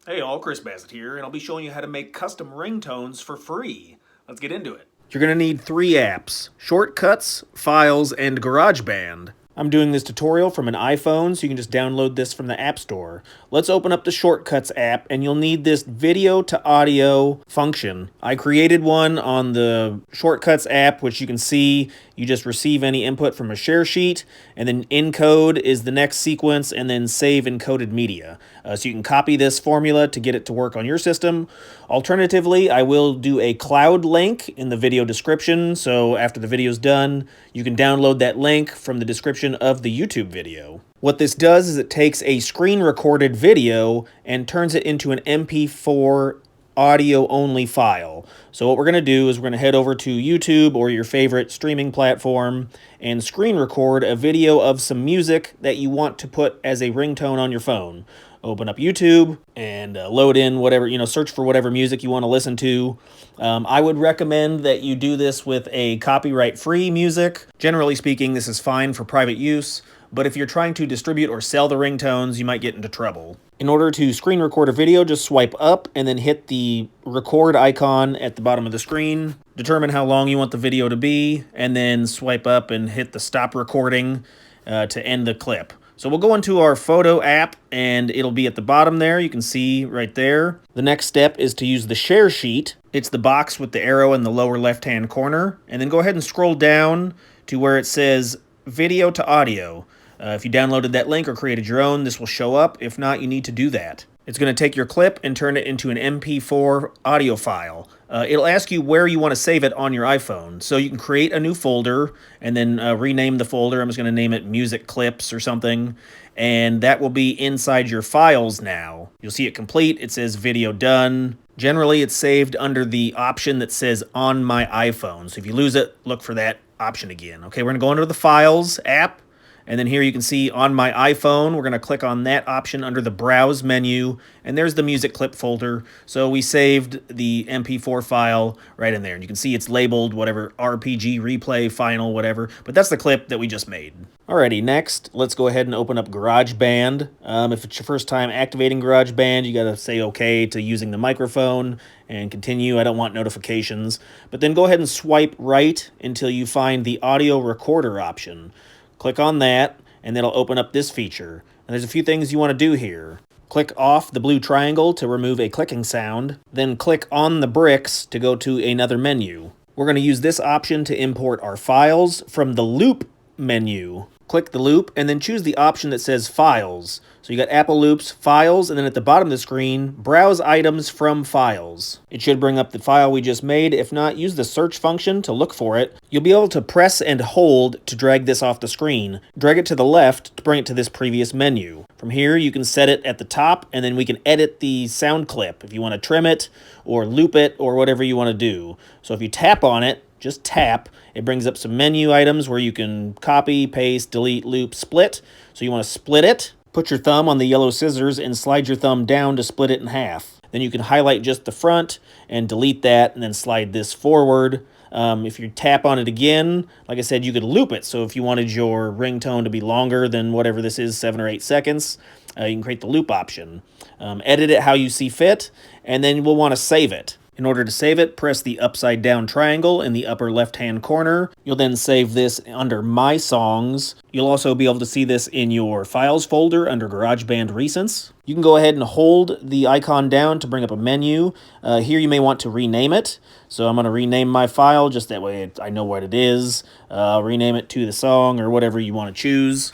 Hey all, Chris Bassett here, and I'll be showing you how to make custom ringtones for free. Let's get into it. You're going to need 3 apps: Shortcuts, Files, and GarageBand. I'm doing this tutorial from an iPhone, so you can just download this from the App Store. Let's open up the Shortcuts app, and you'll need this video to audio function. I created one on the Shortcuts app, which you can see you just receive any input from a share sheet, and then encode is the next sequence, and then save encoded media. So you can copy this formula to get it to work on your system. Alternatively, I will do a cloud link in the video description, so after the video's done, you can download that link from the description of the YouTube video. What this does is it takes a screen-recorded video and turns it into an MP4 audio-only file. So what we're going to do is we're going to head over to YouTube or your favorite streaming platform and screen record a video of some music that you want to put as a ringtone on your phone. Open up YouTube and load in whatever, search for whatever music you want to listen to. I would recommend that you do this with a copyright-free music. Generally speaking, this is fine for private use, but if you're trying to distribute or sell the ringtones, you might get into trouble. In order to screen record a video, just swipe up and then hit the record icon at the bottom of the screen. Determine how long you want the video to be, and then swipe up and hit the stop recording to end the clip. So we'll go into our photo app, and it'll be at the bottom there. You can see right there. The next step is to use the share sheet. It's the box with the arrow in the lower left-hand corner. And then go ahead and scroll down to where it says video to audio. If you downloaded that link or created your own, this will show up. If not, you need to do that. It's going to take your clip and turn it into an MP4 audio file. It'll ask you where you want to save it on your iPhone. So you can create a new folder and then rename the folder. I'm just going to name it Music Clips or something. And that will be inside your files now. You'll see it complete. It says video done. Generally, it's saved under the option that says on my iPhone. So if you lose it, look for that option again. Okay, we're going to go under the Files app. And then here you can see on my iPhone, we're going to click on that option under the Browse menu, and there's the music clip folder. So we saved the MP4 file right in there. And you can see it's labeled whatever, RPG, replay, final, whatever. But that's the clip that we just made. Alrighty, next, let's go ahead and open up GarageBand. If it's your first time activating GarageBand, you got to say okay to using the microphone and continue. I don't want notifications. But then go ahead and swipe right until you find the audio recorder option. Click on that, and it'll open up this feature. And there's a few things you want to do here. Click off the blue triangle to remove a clicking sound, then click on the bricks to go to another menu. We're going to use this option to import our files from the loop menu. Click the loop, and then choose the option that says Files. So you got Apple Loops, Files, and then at the bottom of the screen, Browse Items from Files. It should bring up the file we just made. If not, use the search function to look for it. You'll be able to press and hold to drag this off the screen. Drag it to the left to bring it to this previous menu. From here, you can set it at the top, and then we can edit the sound clip if you want to trim it or loop it or whatever you want to do. So if you tap on it, just tap, it brings up some menu items where you can copy, paste, delete, loop, split. So you want to split it, put your thumb on the yellow scissors and slide your thumb down to split it in half. Then you can highlight just the front and delete that and then slide this forward. If you tap on it again, like I said, you could loop it. So if you wanted your ringtone to be longer than whatever this is, 7 or 8 seconds, you can create the loop option. Edit it how you see fit, and then we'll want to save it. In order to save it, press the upside down triangle in the upper left-hand corner. You'll then save this under My Songs. You'll also be able to see this in your Files folder under GarageBand Recents. You can go ahead and hold the icon down to bring up a menu. Here you may want to rename it. So I'm going to rename my file, just that way I know what it is. Rename it to the song or whatever you want to choose.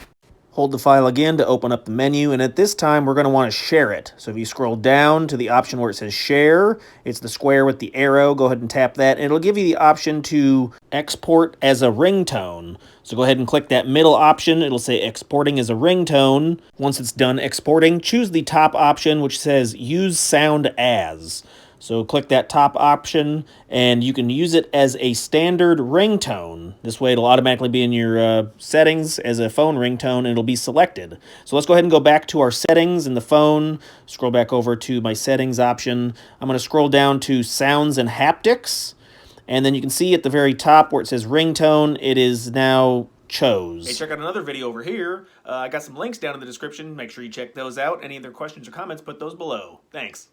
Hold the file again to open up the menu, and at this time, we're going to want to share it. So if you scroll down to the option where it says Share, it's the square with the arrow. Go ahead and tap that, and it'll give you the option to export as a ringtone. So go ahead and click that middle option. It'll say Exporting as a ringtone. Once it's done exporting, choose the top option, which says Use Sound As. So click that top option, and you can use it as a standard ringtone. This way it'll automatically be in your settings as a phone ringtone, and it'll be selected. So let's go ahead and go back to our settings in the phone. Scroll back over to my settings option. I'm going to scroll down to Sounds and Haptics, and then you can see at the very top where it says ringtone, it is now chose. Hey, check out another video over here. I got some links down in the description. Make sure you check those out. Any other questions or comments, put those below. Thanks.